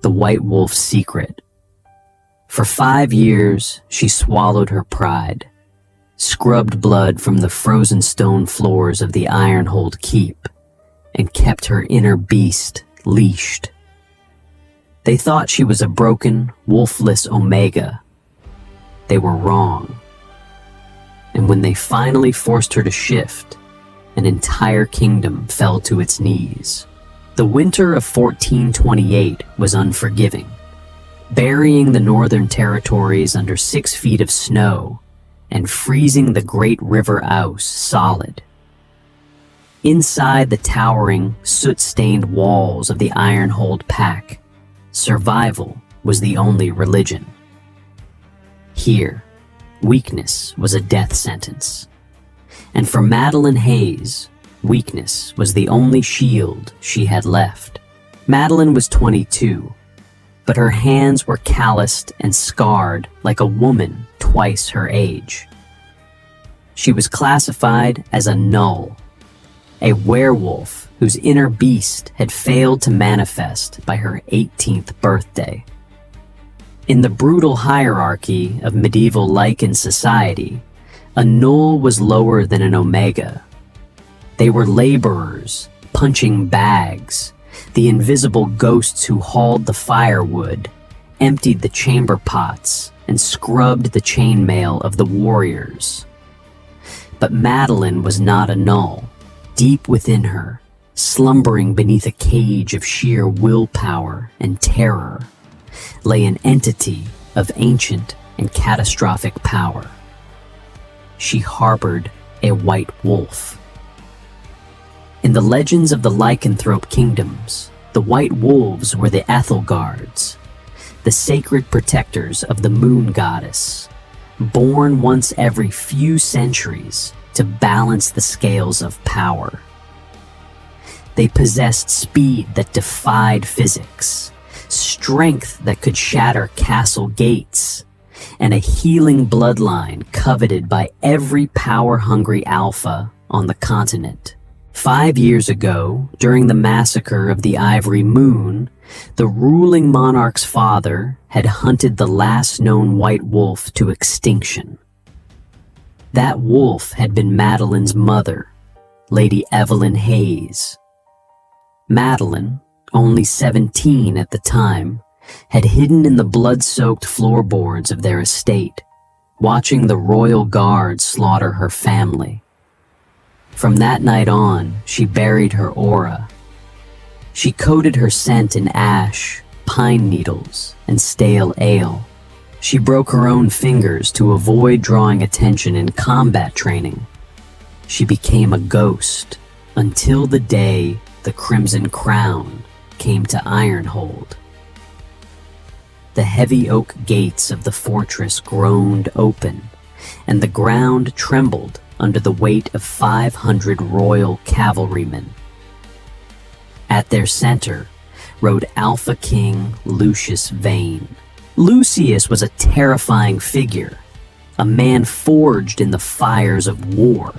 the White Wolf's secret. For 5 years, she swallowed her pride, scrubbed blood from the frozen stone floors of the Ironhold Keep, and kept her inner beast leashed. They thought she was a broken, wolfless Omega. They were wrong. And when they finally forced her to shift, an entire kingdom fell to its knees. The winter of 1428 was unforgiving, burying the northern territories under 6 feet of snow and freezing the great river Ouse solid. Inside the towering, soot-stained walls of the Ironhold Pack, survival was the only religion. Here, weakness was a death sentence. And for Madeline Hayes, weakness was the only shield she had left. Madeline was 22, but her hands were calloused and scarred like a woman twice her age. She was classified as a null, a werewolf whose inner beast had failed to manifest by her 18th birthday. In the brutal hierarchy of medieval Lycan society, a null was lower than an Omega. They were laborers, punching bags, the invisible ghosts who hauled the firewood, emptied the chamber pots, and scrubbed the chainmail of the warriors. But Madeline was not a null. Deep within her, slumbering beneath a cage of sheer willpower and terror, lay an entity of ancient and catastrophic power. She harbored a white wolf. In the legends of the lycanthrope kingdoms, the white wolves were the Ethelgards, the sacred protectors of the moon goddess, born once every few centuries to balance the scales of power. They possessed speed that defied physics, strength that could shatter castle gates, and a healing bloodline coveted by every power-hungry alpha on the continent. 5 years ago, during the massacre of the Ivory Moon, the ruling monarch's father had hunted the last known white wolf to extinction. That wolf had been Madeline's mother, Lady Evelyn Hayes. Madeline, only 17 at the time, had hidden in the blood-soaked floorboards of their estate, watching the royal guard slaughter her family. From that night on, she buried her aura. She coated her scent in ash, pine needles, and stale ale. She broke her own fingers to avoid drawing attention in combat training. She became a ghost until the day the Crimson Crown came to Ironhold. The heavy oak gates of the fortress groaned open, and the ground trembled under the weight of 500 royal cavalrymen. At their center rode Alpha King Lucius Vane. Lucius was a terrifying figure, a man forged in the fires of war.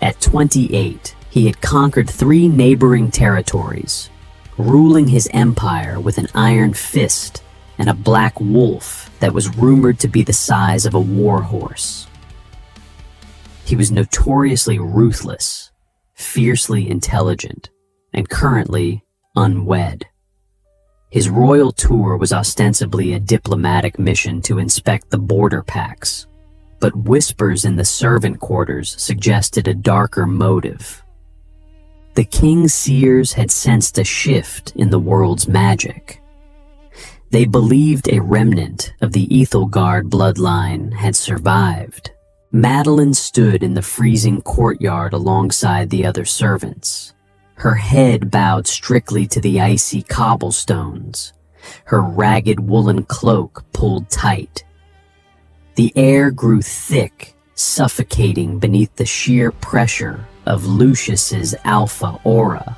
At 28, he had conquered 3 neighboring territories, ruling his empire with an iron fist and a black wolf that was rumored to be the size of a war horse. He was notoriously ruthless, fiercely intelligent, and currently unwed. His royal tour was ostensibly a diplomatic mission to inspect the border packs, but whispers in the servant quarters suggested a darker motive. The king's seers had sensed a shift in the world's magic. They believed a remnant of the Ethelgard bloodline had survived. Madeline stood in the freezing courtyard alongside the other servants, her head bowed strictly to the icy cobblestones, her ragged woolen cloak pulled tight. The air grew thick, suffocating beneath the sheer pressure of Lucius's alpha aura.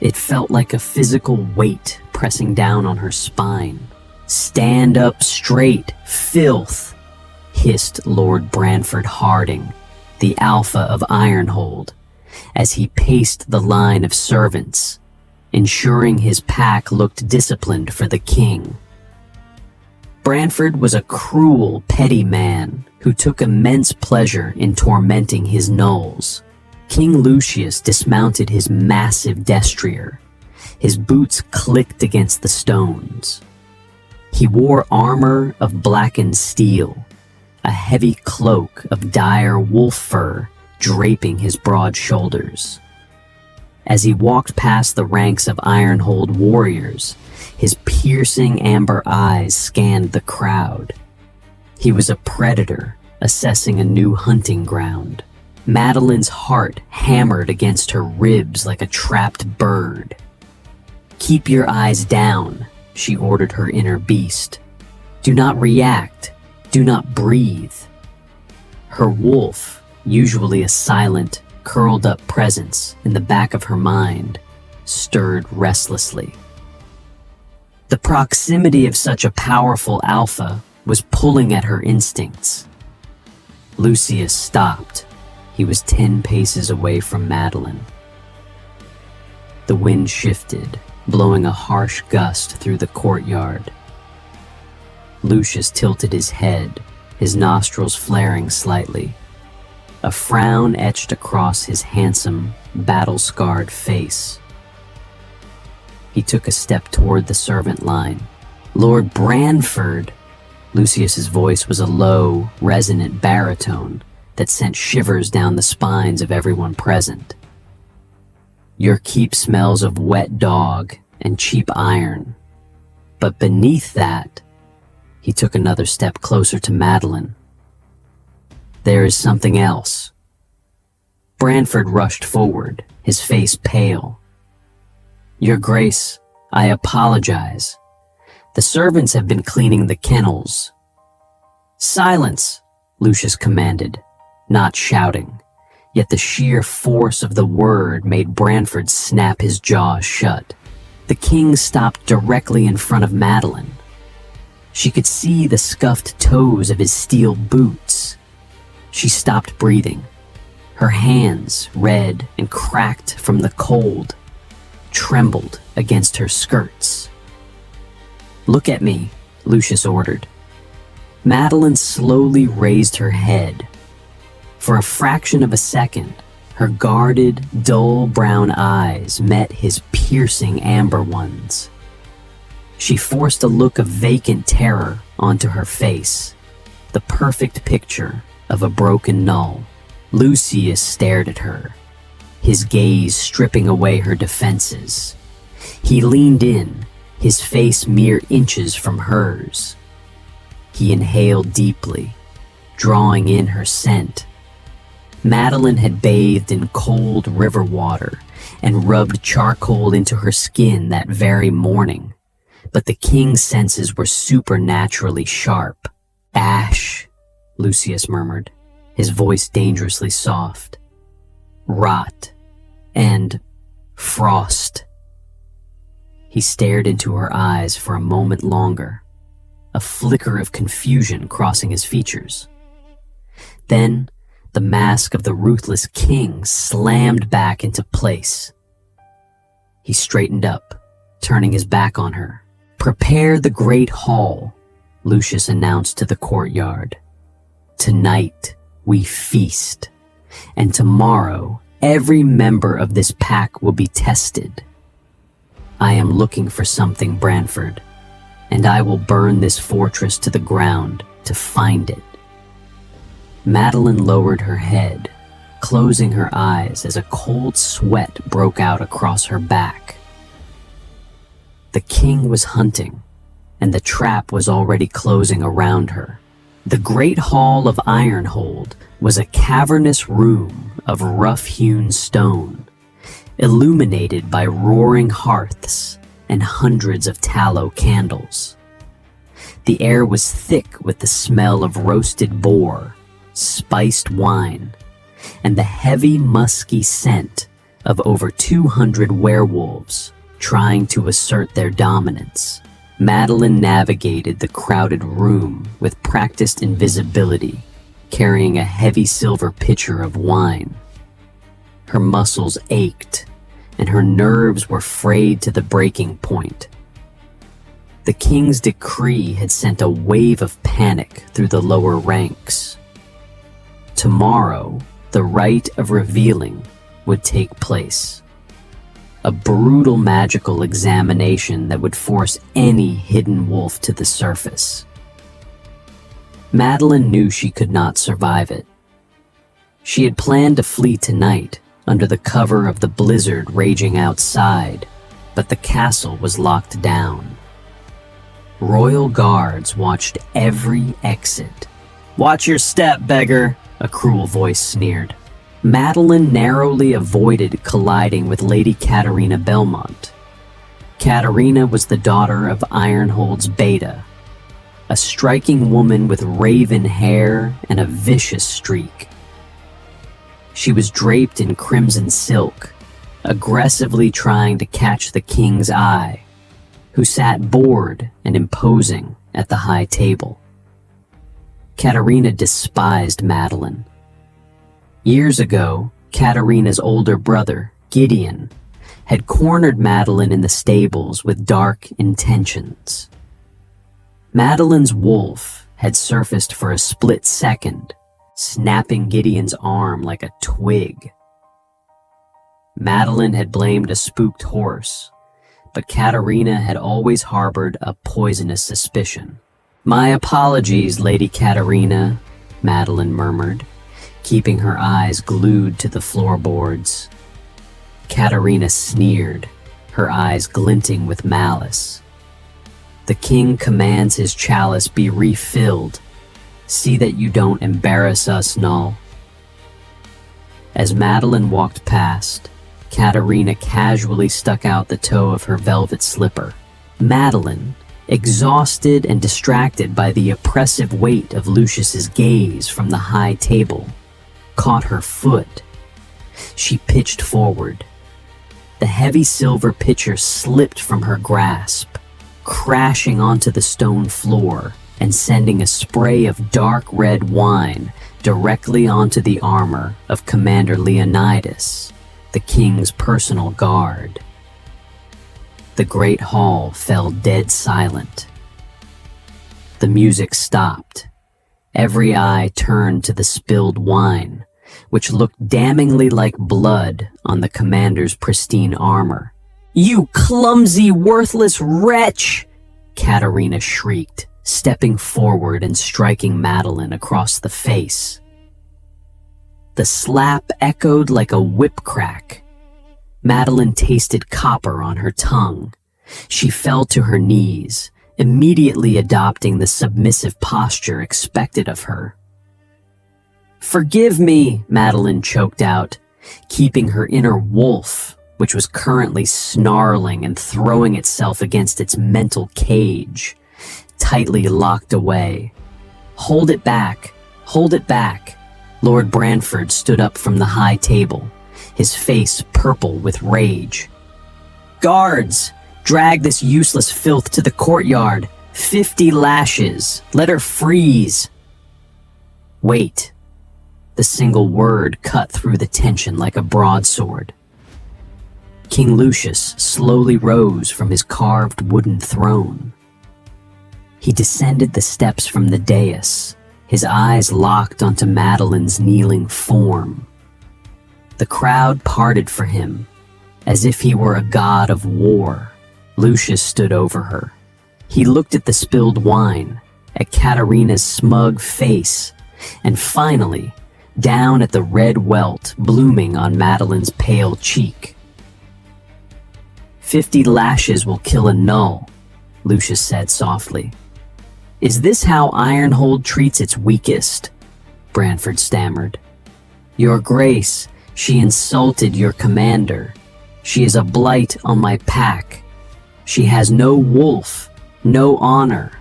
It felt like a physical weight pressing down on her spine. "Stand up straight, filth," hissed Lord Branford Harding, the alpha of Ironhold, as he paced the line of servants, ensuring his pack looked disciplined for the king. Branford was a cruel, petty man who took immense pleasure in tormenting his gnolls. King Lucius dismounted his massive destrier. His boots clicked against the stones. He wore armor of blackened steel, a heavy cloak of dire wolf fur draping his broad shoulders. As he walked past the ranks of Ironhold warriors, his piercing amber eyes scanned the crowd. He was a predator assessing a new hunting ground. Madeline's heart hammered against her ribs like a trapped bird. "Keep your eyes down," she ordered her inner beast. "Do not react. Do not breathe." Her wolf, usually a silent, curled-up presence in the back of her mind, stirred restlessly. The proximity of such a powerful alpha was pulling at her instincts. Lucius stopped. He was 10 paces away from Madeline. The wind shifted, blowing a harsh gust through the courtyard. Lucius tilted his head, his nostrils flaring slightly. A frown etched across his handsome, battle-scarred face. He took a step toward the servant line. "Lord Branford!" Lucius's voice was a low, resonant baritone that sent shivers down the spines of everyone present. "Your keep smells of wet dog and cheap iron. But beneath that," he took another step closer to Madeline, "there is something else." Branford rushed forward, his face pale. "Your Grace, I apologize. The servants have been cleaning the kennels." "Silence," Lucius commanded, not shouting, yet the sheer force of the word made Branford snap his jaws shut. The king stopped directly in front of Madeline. She could see the scuffed toes of his steel boots. She stopped breathing. Her hands, red and cracked from the cold, trembled against her skirts. "Look at me," Lucius ordered. Madeline slowly raised her head. For a fraction of a second, her guarded, dull brown eyes met his piercing amber ones. She forced a look of vacant terror onto her face, the perfect picture of a broken gnoll. Lucius stared at her, his gaze stripping away her defenses. He leaned in, his face mere inches from hers. He inhaled deeply, drawing in her scent. Madeline had bathed in cold river water and rubbed charcoal into her skin that very morning, but the king's senses were supernaturally sharp. "Ash," Lucius murmured, his voice dangerously soft. "Rot and frost." He stared into her eyes for a moment longer, a flicker of confusion crossing his features. Then, the mask of the ruthless king slammed back into place. He straightened up, turning his back on her. "Prepare the great hall," Lucius announced to the courtyard. "Tonight we feast, and tomorrow every member of this pack will be tested. I am looking for something, Branford, and I will burn this fortress to the ground to find it." Madeline lowered her head, closing her eyes as a cold sweat broke out across her back. The king was hunting, and the trap was already closing around her. The great hall of Ironhold was a cavernous room of rough-hewn stone, illuminated by roaring hearths and hundreds of tallow candles. The air was thick with the smell of roasted boar, spiced wine, and the heavy, musky scent of over 200 werewolves trying to assert their dominance. Madeline navigated the crowded room with practiced invisibility, carrying a heavy silver pitcher of wine. Her muscles ached, and her nerves were frayed to the breaking point. The king's decree had sent a wave of panic through the lower ranks. Tomorrow, the rite of revealing would take place. A brutal magical examination that would force any hidden wolf to the surface. Madeline knew she could not survive it. She had planned to flee tonight under the cover of the blizzard raging outside, but the castle was locked down. Royal guards watched every exit. "Watch your step, beggar," a cruel voice sneered. Madeline narrowly avoided colliding with Lady Katerina Belmont. Katerina was the daughter of Ironhold's Beta, a striking woman with raven hair and a vicious streak. She was draped in crimson silk, aggressively trying to catch the king's eye, who sat bored and imposing at the high table. Katerina despised Madeline. Years ago, Katerina's older brother, Gideon, had cornered Madeline in the stables with dark intentions. Madeline's wolf had surfaced for a split second, snapping Gideon's arm like a twig. Madeline had blamed a spooked horse, but Katerina had always harbored a poisonous suspicion. "My apologies, Lady Katerina," Madeline murmured, keeping her eyes glued to the floorboards. Katerina sneered, her eyes glinting with malice. "The king commands his chalice be refilled. See that you don't embarrass us, Null." As Madeline walked past, Katerina casually stuck out the toe of her velvet slipper. Madeline, exhausted and distracted by the oppressive weight of Lucius's gaze from the high table, caught her foot. She pitched forward. The heavy silver pitcher slipped from her grasp, crashing onto the stone floor and sending a spray of dark red wine directly onto the armor of Commander Leonidas, the king's personal guard. The great hall fell dead silent. The music stopped. Every eye turned to the spilled wine, which looked damningly like blood on the commander's pristine armor. "You clumsy, worthless wretch!" Katerina shrieked, stepping forward and striking Madeline across the face. The slap echoed like a whip crack. Madeline tasted copper on her tongue. She fell to her knees, immediately adopting the submissive posture expected of her. "Forgive me," Madeline choked out, keeping her inner wolf, which was currently snarling and throwing itself against its mental cage, tightly locked away. "Hold it back, hold it back." Lord Branford stood up from the high table, his face purple with rage. "Guards, drag this useless filth to the courtyard. 50 lashes. Let her freeze." "Wait." The single word cut through the tension like a broadsword. King Lucius slowly rose from his carved wooden throne. He descended the steps from the dais, his eyes locked onto Madeline's kneeling form. The crowd parted for him, as if he were a god of war. Lucius stood over her. He looked at the spilled wine, at Katerina's smug face, and finally, down at the red welt blooming on Madeline's pale cheek. 50 lashes will kill a null," Lucius said softly. "Is this how Ironhold treats its weakest?" Branford stammered. "Your Grace, she insulted your commander. She is a blight on my pack. She has no wolf, no honor."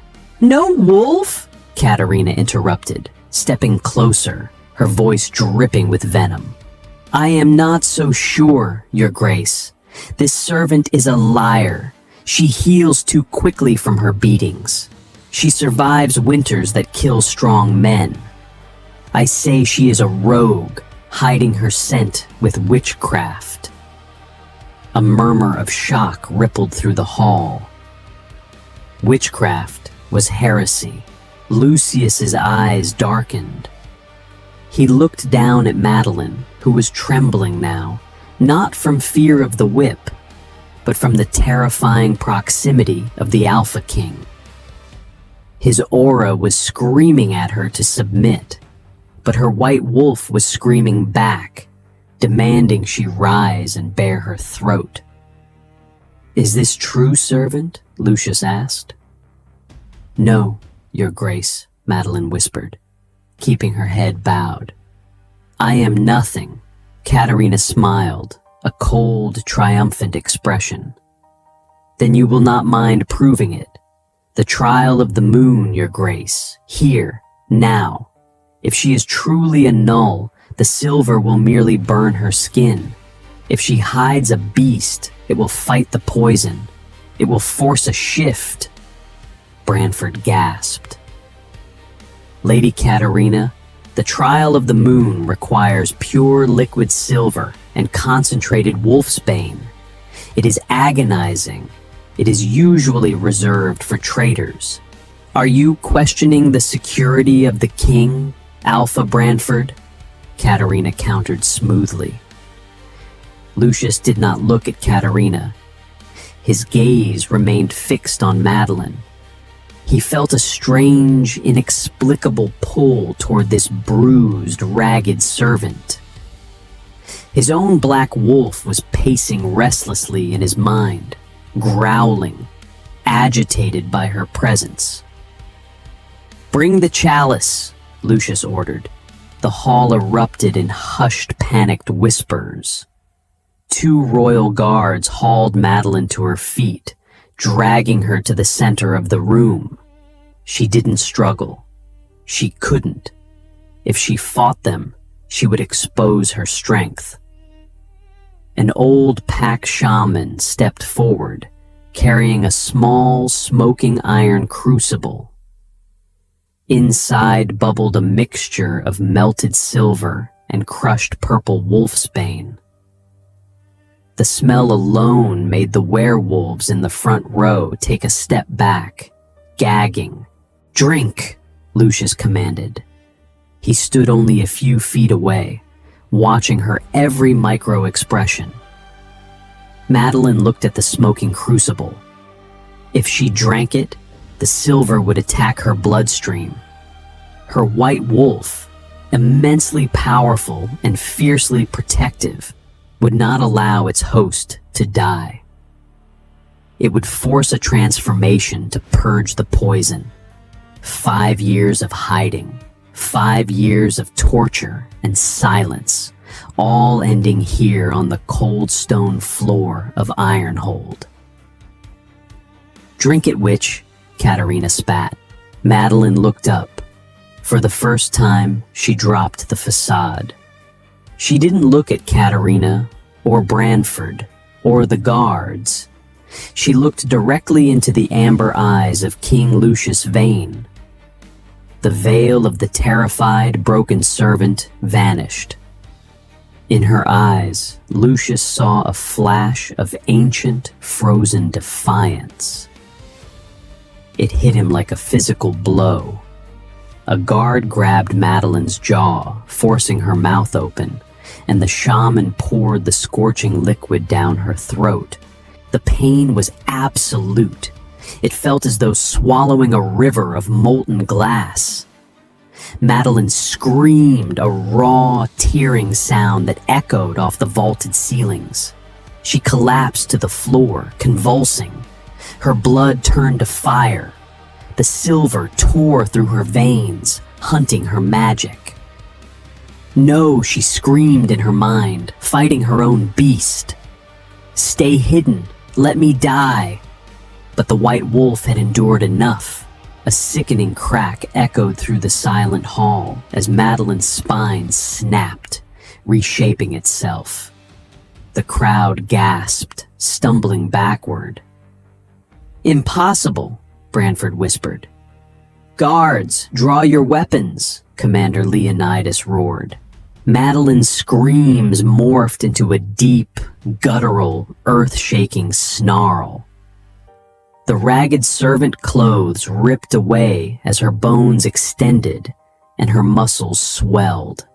"No wolf?" Katerina interrupted, stepping closer, her voice dripping with venom. "I am not so sure, Your Grace. This servant is a liar. She heals too quickly from her beatings. She survives winters that kill strong men. I say she is a rogue, hiding her scent with witchcraft." A murmur of shock rippled through the hall. Witchcraft was heresy. Lucius's eyes darkened. He looked down at Madeline, who was trembling now, not from fear of the whip, but from the terrifying proximity of the Alpha King. His aura was screaming at her to submit, but her white wolf was screaming back, demanding she rise and bare her throat. "Is this true, servant?" Lucius asked. "No, Your Grace," Madeline whispered, keeping her head bowed. "I am nothing." Katerina smiled, a cold, triumphant expression. "Then you will not mind proving it. The trial of the moon, Your Grace, here, now. If she is truly a null, the silver will merely burn her skin. If she hides a beast, it will fight the poison. It will force a shift." Branford gasped. "Lady Katerina, the trial of the moon requires pure liquid silver and concentrated wolfsbane. It is agonizing. It is usually reserved for traitors. Are you questioning the security of the king, Alpha Branford?" Katerina countered smoothly. Lucius did not look at Katerina. His gaze remained fixed on Madeline. He felt a strange, inexplicable pull toward this bruised, ragged servant. His own black wolf was pacing restlessly in his mind, growling, agitated by her presence. "Bring the chalice," Lucius ordered. The hall erupted in hushed, panicked whispers. 2 royal guards hauled Madeline to her feet, dragging her to the center of the room. She didn't struggle. She couldn't. If she fought them, she would expose her strength. An old pack shaman stepped forward, carrying a small, smoking iron crucible. Inside bubbled a mixture of melted silver and crushed purple wolfsbane. The smell alone made the werewolves in the front row take a step back, gagging. "Drink," Lucius commanded. He stood only a few feet away, watching her every micro-expression. Madeline looked at the smoking crucible. If she drank it, the silver would attack her bloodstream. Her white wolf, immensely powerful and fiercely protective, would not allow its host to die. It would force a transformation to purge the poison. 5 years of hiding, 5 years of torture and silence, all ending here on the cold stone floor of Ironhold. "Drink it, witch," Katerina spat. Madeline looked up. For the first time, she dropped the facade. She didn't look at Katerina, or Branford, or the guards. She looked directly into the amber eyes of King Lucius Vane. The veil of the terrified, broken servant vanished. In her eyes, Lucius saw a flash of ancient, frozen defiance. It hit him like a physical blow. A guard grabbed Madeline's jaw, forcing her mouth open, and the shaman poured the scorching liquid down her throat. The pain was absolute. It felt as though swallowing a river of molten glass. Madeline screamed, a raw, tearing sound that echoed off the vaulted ceilings. She collapsed to the floor, convulsing. Her blood turned to fire. The silver tore through her veins, hunting her magic. "No," she screamed in her mind, fighting her own beast. "Stay hidden. Let me die." But the white wolf had endured enough. A sickening crack echoed through the silent hall as Madeline's spine snapped, reshaping itself. The crowd gasped, stumbling backward. "Impossible," Branford whispered. "Guards, draw your weapons," Commander Leonidas roared. Madeline's screams morphed into a deep, guttural, earth-shaking snarl. The ragged servant clothes ripped away as her bones extended and her muscles swelled.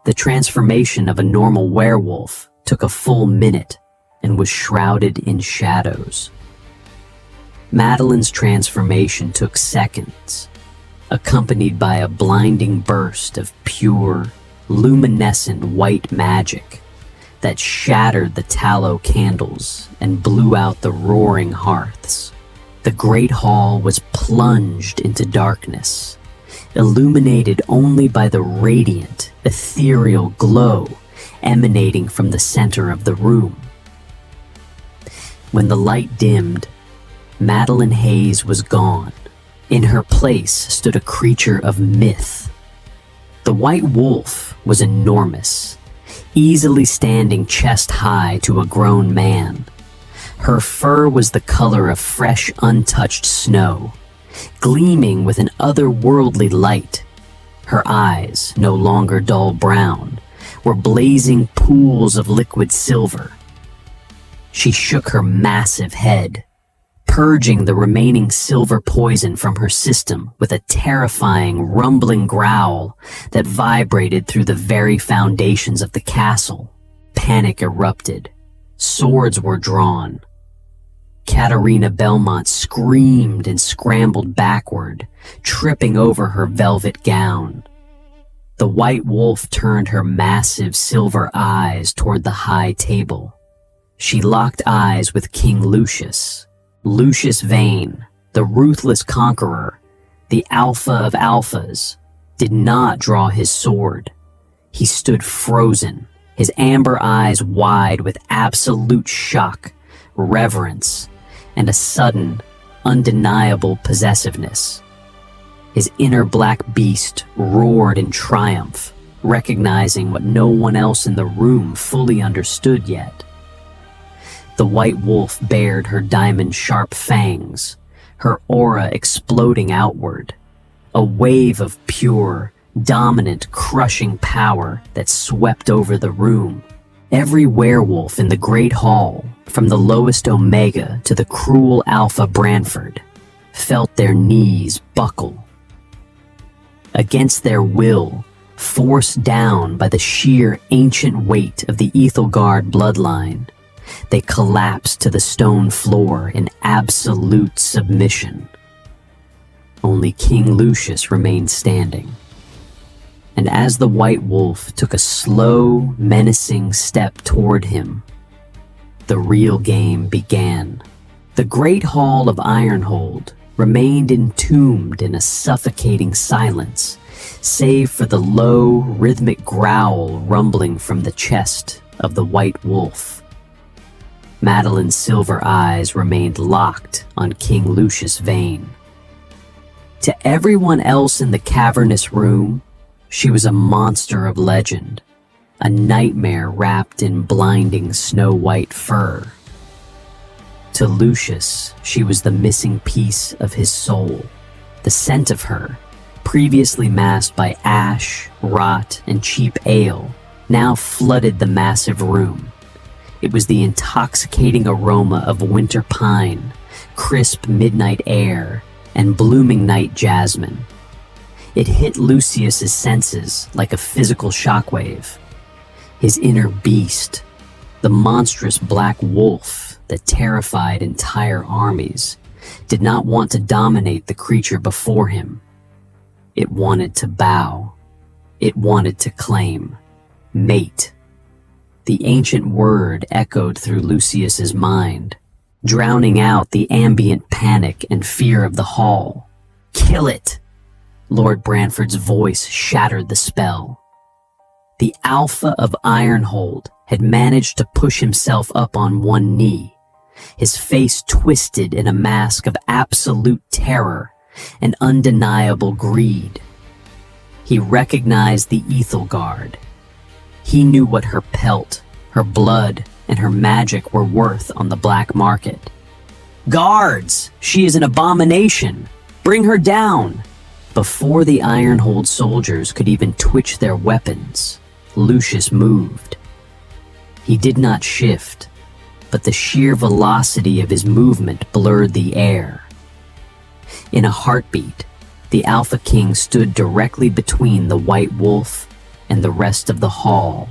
The transformation of a normal werewolf took a full minute and was shrouded in shadows. Madeline's transformation took seconds, accompanied by a blinding burst of pure, luminescent white magic that shattered the tallow candles and blew out the roaring hearths. The great hall was plunged into darkness, illuminated only by the radiant, ethereal glow emanating from the center of the room. When the light dimmed, Madeline Hayes was gone. In her place stood a creature of myth. The white wolf was enormous, easily standing chest high to a grown man. Her fur was the color of fresh, untouched snow, gleaming with an otherworldly light. Her eyes, no longer dull brown, were blazing pools of liquid silver. She shook her massive head, purging the remaining silver poison from her system with a terrifying, rumbling growl that vibrated through the very foundations of the castle. Panic erupted. Swords were drawn. Katerina Belmont screamed and scrambled backward, tripping over her velvet gown. The white wolf turned her massive silver eyes toward the high table. She locked eyes with King Lucius. Lucius Vane, the ruthless conqueror, the alpha of alphas, did not draw his sword. He stood frozen, his amber eyes wide with absolute shock, reverence, and a sudden, undeniable possessiveness. His inner black beast roared in triumph, recognizing what no one else in the room fully understood yet. The white wolf bared her diamond-sharp fangs, her aura exploding outward, a wave of pure, dominant, crushing power that swept over the room. Every werewolf in the Great Hall, from the lowest Omega to the cruel Alpha Branford, felt their knees buckle. Against their will, forced down by the sheer ancient weight of the Ethelgard bloodline, they collapsed to the stone floor in absolute submission. Only King Lucius remained standing. And as the white wolf took a slow, menacing step toward him, the real game began. The great hall of Ironhold remained entombed in a suffocating silence, save for the low, rhythmic growl rumbling from the chest of the white wolf. Madeline's silver eyes remained locked on King Lucius Vane. To everyone else in the cavernous room, she was a monster of legend, a nightmare wrapped in blinding snow-white fur. To Lucius, she was the missing piece of his soul. The scent of her, previously masked by ash, rot, and cheap ale, now flooded the massive room. It was the intoxicating aroma of winter pine, crisp midnight air, and blooming night jasmine. It hit Lucius's senses like a physical shockwave. His inner beast, the monstrous black wolf that terrified entire armies, did not want to dominate the creature before him. It wanted to bow. It wanted to claim, mate. The ancient word echoed through Lucius's mind, drowning out the ambient panic and fear of the hall. Kill it! Lord Branford's voice shattered the spell. The Alpha of Ironhold had managed to push himself up on one knee, his face twisted in a mask of absolute terror and undeniable greed. He recognized the Ethelgard. He knew what her pelt, her blood, and her magic were worth on the black market. "Guards! She is an abomination! Bring her down!" Before the Ironhold soldiers could even twitch their weapons, Lucius moved. He did not shift, but the sheer velocity of his movement blurred the air. In a heartbeat, the Alpha King stood directly between the White Wolf and the rest of the hall.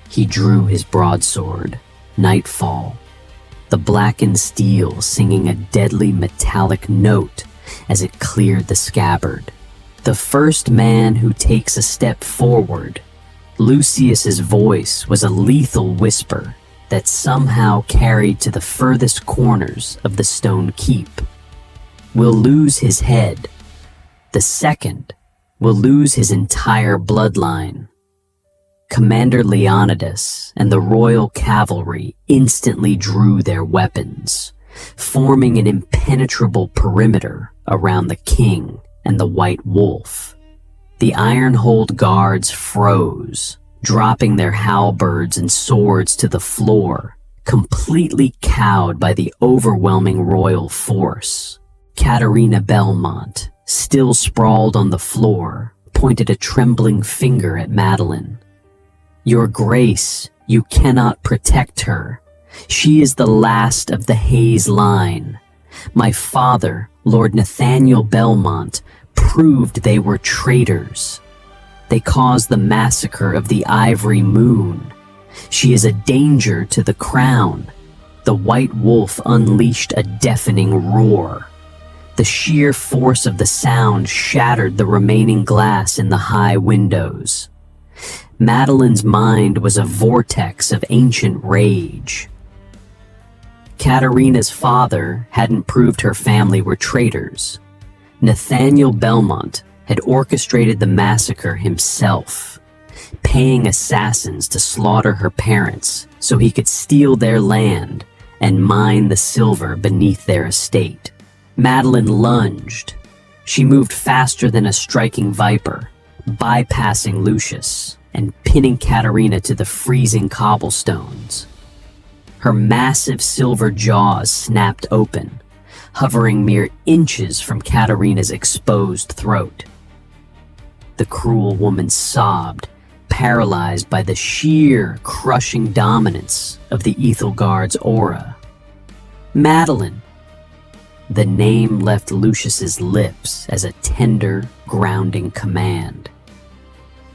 He drew his broadsword, Nightfall, the blackened steel singing a deadly metallic note as it cleared the scabbard. The first man who takes a step forward, Lucius's voice was a lethal whisper that somehow carried to the furthest corners of the stone keep. Will lose his head. The second will lose his entire bloodline. Commander Leonidas and the royal cavalry instantly drew their weapons, forming an impenetrable perimeter around the king and the White Wolf. The Ironhold guards froze, dropping their halberds and swords to the floor, completely cowed by the overwhelming royal force. Katerina Belmont, still sprawled on the floor, pointed a trembling finger at Madeline. Your Grace, you cannot protect her. She is the last of the Hayes line. My father, Lord Nathaniel Belmont, proved they were traitors. They caused the massacre of the Ivory Moon. She is a danger to the crown. The White Wolf unleashed a deafening roar. The sheer force of the sound shattered the remaining glass in the high windows. Madeline's mind was a vortex of ancient rage. Katerina's father hadn't proved her family were traitors. Nathaniel Belmont had orchestrated the massacre himself, paying assassins to slaughter her parents so he could steal their land and mine the silver beneath their estate. Madeline lunged. She moved faster than a striking viper, bypassing Lucius and pinning Katerina to the freezing cobblestones. Her massive silver jaws snapped open, hovering mere inches from Katerina's exposed throat. The cruel woman sobbed, paralyzed by the sheer, crushing dominance of the Ethelgard's aura. Madeline! The name left Lucius's lips as a tender, grounding command.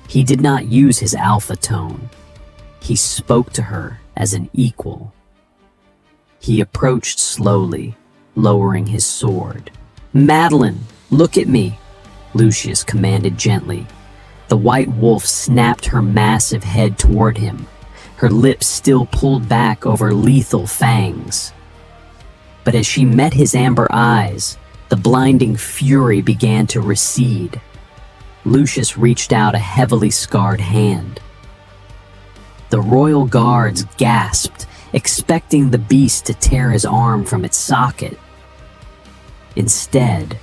He did not use his alpha tone. He spoke to her as an equal. He approached slowly, lowering his sword. Madeline, look at me, Lucius commanded gently. The White Wolf snapped her massive head toward him, her lips still pulled back over lethal fangs. But as she met his amber eyes, the blinding fury began to recede. Lucius reached out a heavily scarred hand. The royal guards gasped, expecting the beast to tear his arm from its socket. Instead,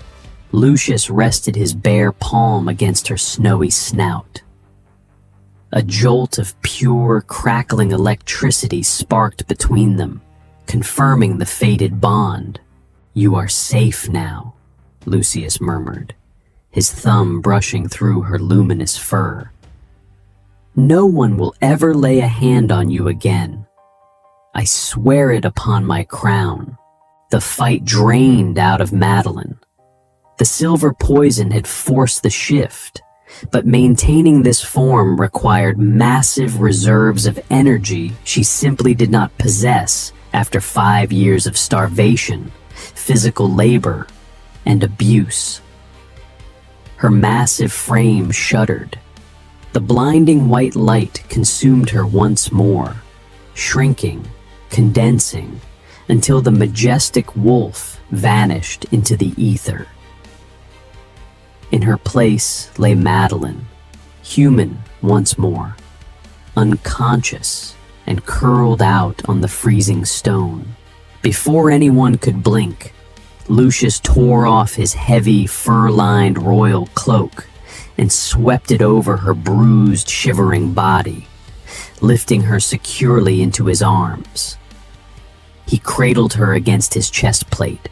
Lucius rested his bare palm against her snowy snout. A jolt of pure, crackling electricity sparked between them, confirming the fated bond. You are safe now, Lucius murmured, his thumb brushing through her luminous fur. No one will ever lay a hand on you again. I swear it upon my crown. The fight drained out of Madeline. The silver poison had forced the shift, but maintaining this form required massive reserves of energy she simply did not possess after 5 years of starvation, physical labor, and abuse. Her massive frame shuddered. The blinding white light consumed her once more, shrinking, condensing, until the majestic wolf vanished into the ether. In her place lay Madeline, human once more, unconscious and curled out on the freezing stone. Before anyone could blink, Lucius tore off his heavy, fur-lined royal cloak and swept it over her bruised, shivering body, lifting her securely into his arms. He cradled her against his chest plate,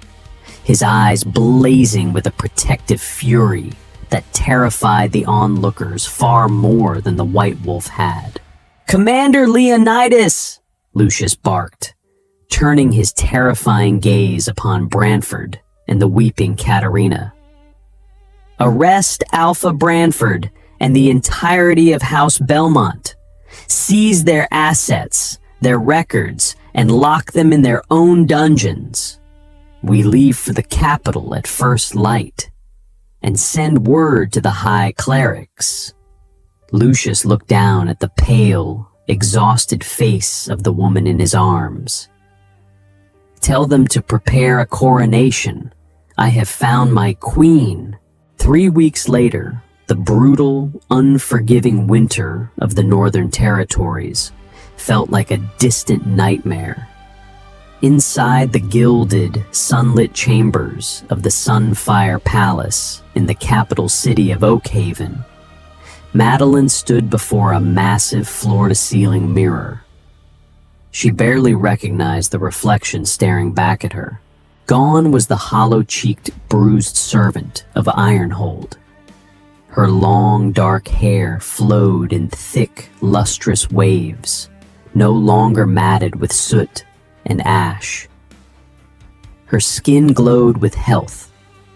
his eyes blazing with a protective fury, that terrified the onlookers far more than the White Wolf had. "Commander Leonidas!" Lucius barked, turning his terrifying gaze upon Branford and the weeping Katerina. "Arrest Alpha Branford and the entirety of House Belmont. Seize their assets, their records, and lock them in their own dungeons. We leave for the capital at first light, and send word to the high clerics." Lucius looked down at the pale, exhausted face of the woman in his arms. "Tell them to prepare a coronation. I have found my queen." 3 weeks later, the brutal, unforgiving winter of the Northern Territories felt like a distant nightmare. Inside the gilded, sunlit chambers of the Sunfire Palace in the capital city of Oakhaven, Madeline stood before a massive floor-to-ceiling mirror. She barely recognized the reflection staring back at her. Gone was the hollow-cheeked, bruised servant of Ironhold. Her long, dark hair flowed in thick, lustrous waves, no longer matted with soot and ash. Her skin glowed with health,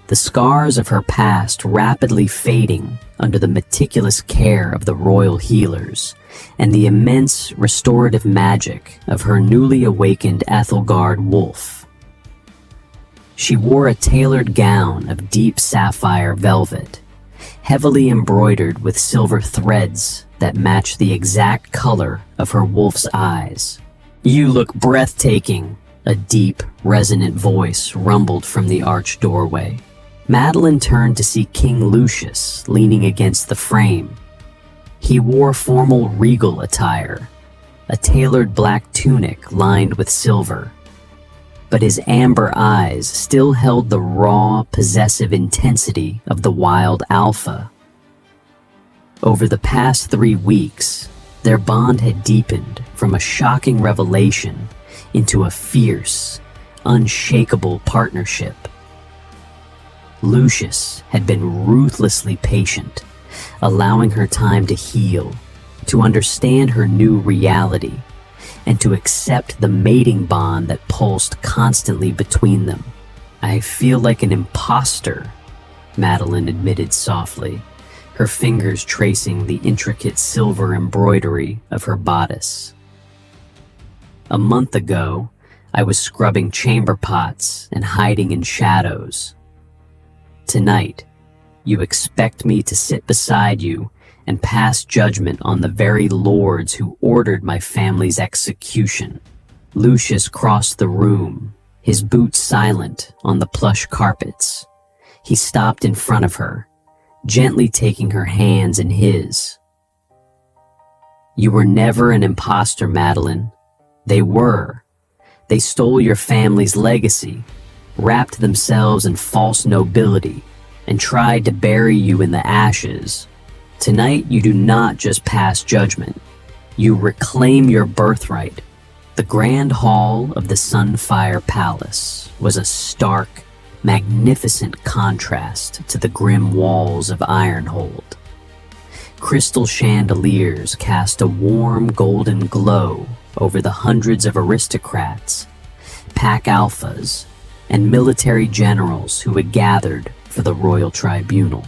the scars of her past rapidly fading under the meticulous care of the royal healers and the immense restorative magic of her newly awakened Ethelgard Wolf. She wore a tailored gown of deep sapphire velvet, heavily embroidered with silver threads that matched the exact color of her wolf's eyes. "You look breathtaking," a deep, resonant voice rumbled from the arched doorway. Madeline turned to see King Lucius leaning against the frame. He wore formal regal attire, a tailored black tunic lined with silver, but his amber eyes still held the raw, possessive intensity of the wild alpha. Over the past 3 weeks, their bond had deepened from a shocking revelation into a fierce, unshakable partnership. Lucius had been ruthlessly patient, allowing her time to heal, to understand her new reality, and to accept the mating bond that pulsed constantly between them. "I feel like an imposter," Madeline admitted softly, her fingers tracing the intricate silver embroidery of her bodice. "A month ago, I was scrubbing chamber pots and hiding in shadows. Tonight, you expect me to sit beside you and pass judgment on the very lords who ordered my family's execution." Lucius crossed the room, his boots silent on the plush carpets. He stopped in front of her, gently taking her hands in his. "You were never an imposter, Madeline. They were. They stole your family's legacy, wrapped themselves in false nobility, and tried to bury you in the ashes. Tonight, you do not just pass judgment. You reclaim your birthright." The grand hall of the Sunfire Palace was a stark, magnificent contrast to the grim walls of Ironhold. Crystal chandeliers cast a warm golden glow over the hundreds of aristocrats, pack alphas, and military generals who had gathered for the royal tribunal.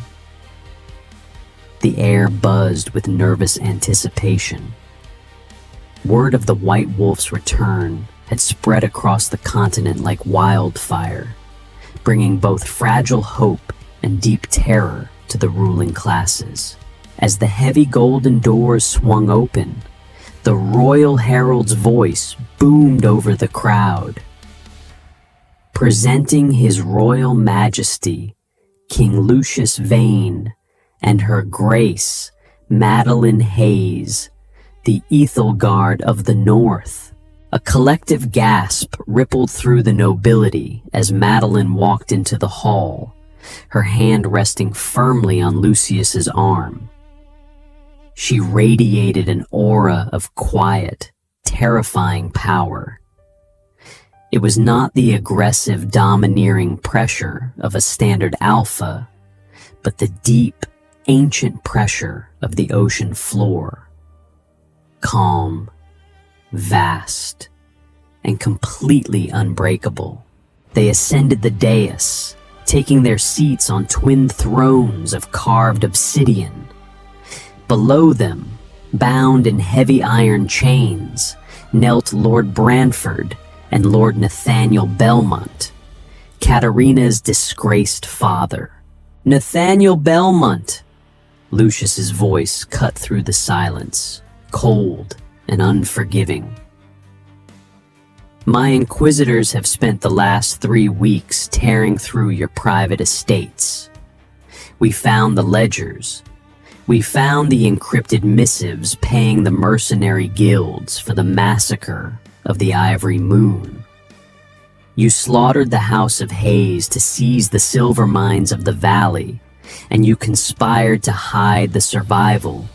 The air buzzed with nervous anticipation. Word of the White Wolf's return had spread across the continent like wildfire, bringing both fragile hope and deep terror to the ruling classes. As the heavy golden doors swung open, the royal herald's voice boomed over the crowd. "Presenting His Royal Majesty, King Lucius Vane, and Her Grace, Madeline Hayes, the Ethelgard of the North." A collective gasp rippled through the nobility as Madeline walked into the hall, her hand resting firmly on Lucius's arm. She radiated an aura of quiet, terrifying power. It was not the aggressive, domineering pressure of a standard alpha, but the deep, ancient pressure of the ocean floor. Calm, vast, and completely unbreakable. They ascended the dais, taking their seats on twin thrones of carved obsidian. Below them, bound in heavy iron chains, knelt Lord Branford and Lord Nathaniel Belmont, Katerina's disgraced father. "Nathaniel Belmont!" Lucius's voice cut through the silence, cold and unforgiving. "My inquisitors have spent the last 3 weeks tearing through your private estates. We found the ledgers. We found the encrypted missives paying the mercenary guilds for the massacre of the Ivory Moon. You slaughtered the House of Hayes to seize the silver mines of the valley, and you conspired to hide the survival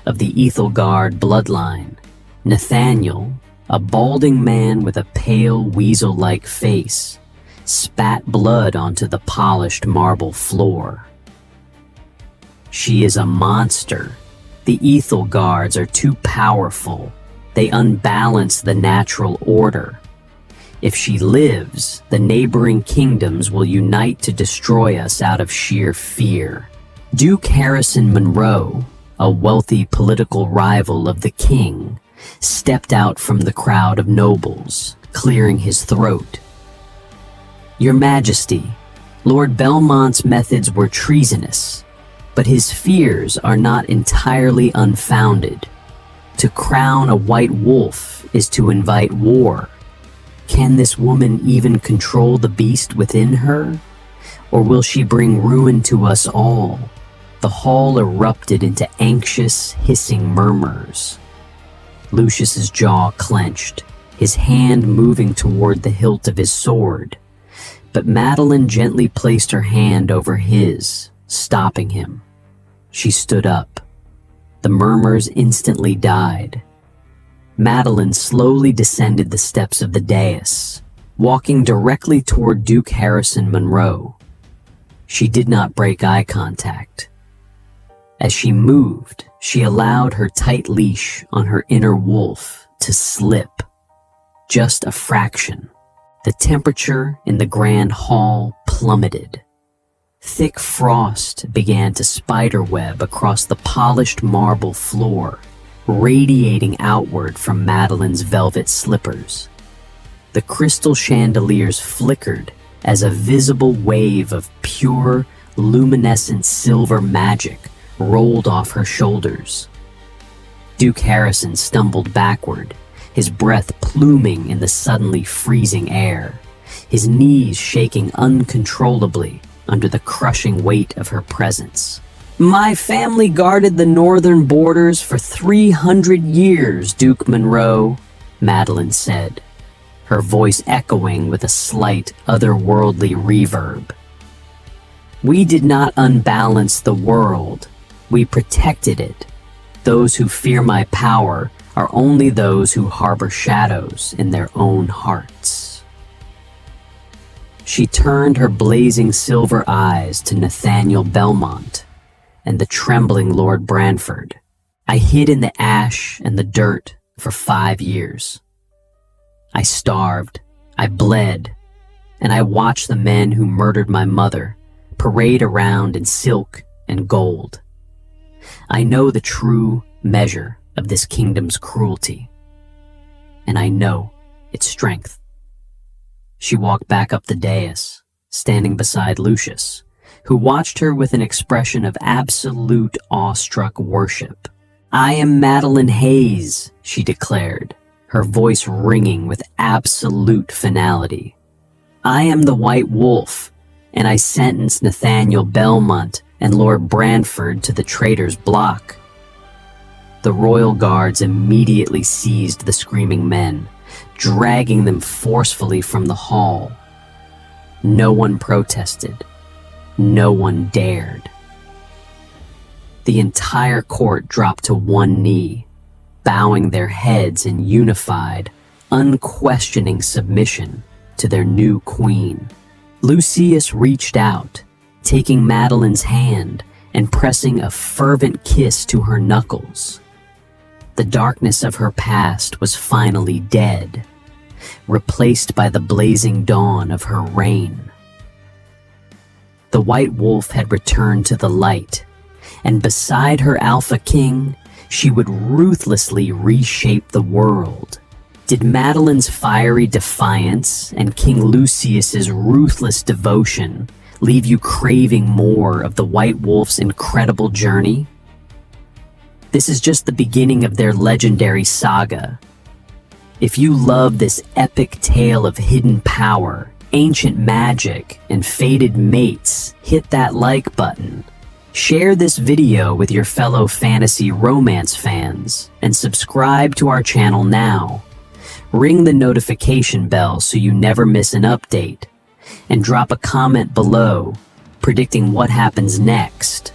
of the Ethelgard bloodline. Nathaniel, a balding man with a pale, weasel-like face, spat blood onto the polished marble floor. She is a monster. The Ethelgards are too powerful. They unbalance the natural order. If she lives, the neighboring kingdoms will unite to destroy us out of sheer fear. Duke Harrison Monroe, a wealthy political rival of the king, stepped out from the crowd of nobles, clearing his throat. Your Majesty, Lord Belmont's methods were treasonous, but his fears are not entirely unfounded. To crown a white wolf is to invite war. Can this woman even control the beast within her? Or will she bring ruin to us all? The hall erupted into anxious, hissing murmurs. Lucius's jaw clenched, his hand moving toward the hilt of his sword. But Madeline gently placed her hand over his, stopping him. She stood up. The murmurs instantly died. Madeline slowly descended the steps of the dais, walking directly toward Duke Harrison Monroe. She did not break eye contact. As she moved, she allowed her tight leash on her inner wolf to slip. Just a fraction. The temperature in the grand hall plummeted. Thick frost began to spiderweb across the polished marble floor, radiating outward from Madeline's velvet slippers. The crystal chandeliers flickered as a visible wave of pure, luminescent silver magic rolled off her shoulders. Duke Harrison stumbled backward, his breath pluming in the suddenly freezing air, his knees shaking uncontrollably under the crushing weight of her presence. My family guarded the northern borders for 300 years, Duke Monroe, Madeline said, her voice echoing with a slight, otherworldly reverb. We did not unbalance the world. We protected it. Those who fear my power are only those who harbor shadows in their own hearts. She turned her blazing silver eyes to Nathaniel Belmont and the trembling Lord Branford. I hid in the ash and the dirt for 5 years. I starved, I bled, and I watched the men who murdered my mother parade around in silk and gold. I know the true measure of this kingdom's cruelty, and I know its strength. She walked back up the dais, standing beside Lucius, who watched her with an expression of absolute awestruck worship. I am Madeline Hayes, she declared, her voice ringing with absolute finality. I am the White Wolf, and I sentenced Nathaniel Belmont and Lord Branford to the traitor's block. The royal guards immediately seized the screaming men, dragging them forcefully from the hall. No one protested. No one dared. The entire court dropped to one knee, bowing their heads in unified, unquestioning submission to their new queen. Lucius reached out, taking Madeline's hand and pressing a fervent kiss to her knuckles. The darkness of her past was finally dead, replaced by the blazing dawn of her reign. The White Wolf had returned to the light, and beside her Alpha King, she would ruthlessly reshape the world. Did Madeline's fiery defiance and King Lucius's ruthless devotion leave you craving more of the White Wolf's incredible journey? This is just the beginning of their legendary saga. If you love this epic tale of hidden power, ancient magic, and fated mates, hit that like button. Share this video with your fellow fantasy romance fans, and subscribe to our channel now. Ring the notification bell so you never miss an update, and drop a comment below predicting what happens next.